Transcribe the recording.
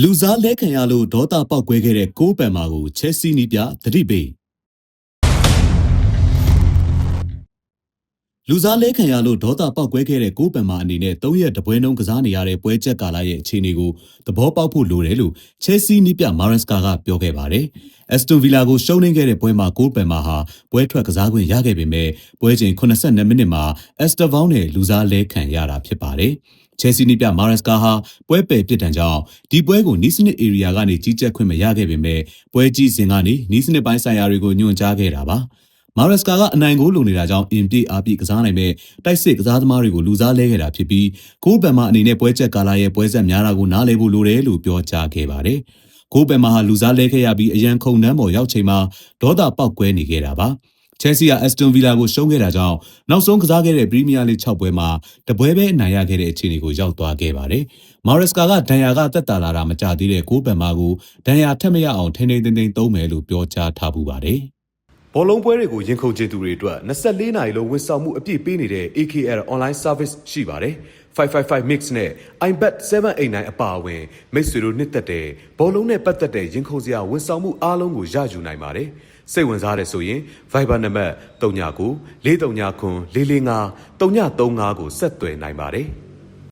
လူစားလဲခံရလို့ဒေါသပေါက်ကွဲခဲ့တဲ့ကိုးပန်မာကိုချဲစီနီးပြသတိပေးလူစားလဲခံရလို့ဒေါသပေါက်ကွဲခဲ့တဲ့ကိုးပန်မာအနေနဲ့3ရက်တပွဲနှုံးကစားနေရတဲ့ပွဲချက်ကာလရဲ့အခြေအနေကိုသဘောပေါက်ဖို့လိုတယ်လို့ချဲစီနီးပြမာရက်စကာကပြောခဲ့ပါတယ်။အက်စတွန်ဗီလာကိုရှုံးနိမ့်ခဲ့တဲ့ပွဲမှာကိုးပန်မာဟာပွဲထွက်ကစားခွင့်ရခဲ့ပေမဲ့ပွဲချိန်82မိနစ်မှာအက်စတာဗောင်းနဲ့လူစားလဲခံရတာဖြစ်ပါတယ်။ချဲစီနီးပြမာရက်စကာဟာပွဲပယ်ပြစ်ဒဏ်ကြောင့်ဒီပွဲကိုနီးစနစ်ဧရိယာကနေကြီးကြပ်ခွင့်မရခဲ့ပေမဲ့ပွဲကြီးစဉ်ကနေနီးစနစ်ပိုင်းဆိုင်ရာတွေကိုညွှန်ကြားခဲ့တာပါ။မာရက်စကာကအနိုင်ကိုလုံနေတာကြောင့်အင်ပြေအားပြကစားနိုင်မဲ့တိုက်စစ်ကစားသမားတွေကိုလူစားလဲခဲ့တာဖြစ်ပြီးကိုးပန်မာအနေနဲ့ပွဲချက်ကာလရဲ့ပွဲဆက်များတာကိုနားလည်ဖို့လိုတယ်လို့ပြောကြားခဲ့ပါတယ်။ကိုးပန်မာဟာလူစားလဲခဲ့ရပြီးအရန်ခုန်နှမ်းပေါ်ရောက်ချိန်မှာဒေါသပေါက်ကွဲနေခဲ့တာပါ။ချဲစီကအက်စတွန်ဗီလာကိုရှုံးခဲ့တာကြောင့်နောက်ဆုံးကစားခဲ့တဲ့ပရီးမီးယားလိ6ပွဲမှာတပွဲပဲအနိုင်ရခဲ့တဲ့အခြေအနေကိုရောက်သွားခဲ့ပါတယ်။မာရက်စကာကဒဏ်ရာကသက်သာလာတာမကြသေးတဲ့ကိုးပန်မာကိုဒဏ်ရာထက်မရအောင်ထိန်းသိမ်းသုံးမယ်လို့ပြောကြားထားပူပါတယ်။ ဘောလုံးပွဲတွေကိုရင်ခုန်ချင်သူတွေအတွက်24နာရီလုံးဝန်ဆောင်မှုအပြည့်ပေးနေတဲ့ AKL Online Service ရှိပါတယ်။ 555 Mix နဲ့ iBet 789အပါအဝင်မိတ်ဆွေတို့နှစ်သက်တဲ့ဘောလုံးနဲ့ပတ်သက်တဲ့ရင်ခုန်စရာဝန်ဆောင်မှုအားလုံးကိုရယူနိုင်ပါတယ်။စိတ်ဝင်စားတယ်ဆိုရင် Viber နံပါတ်39 439 445 335ကိုဆက်သွယ်နိုင်ပါတယ်။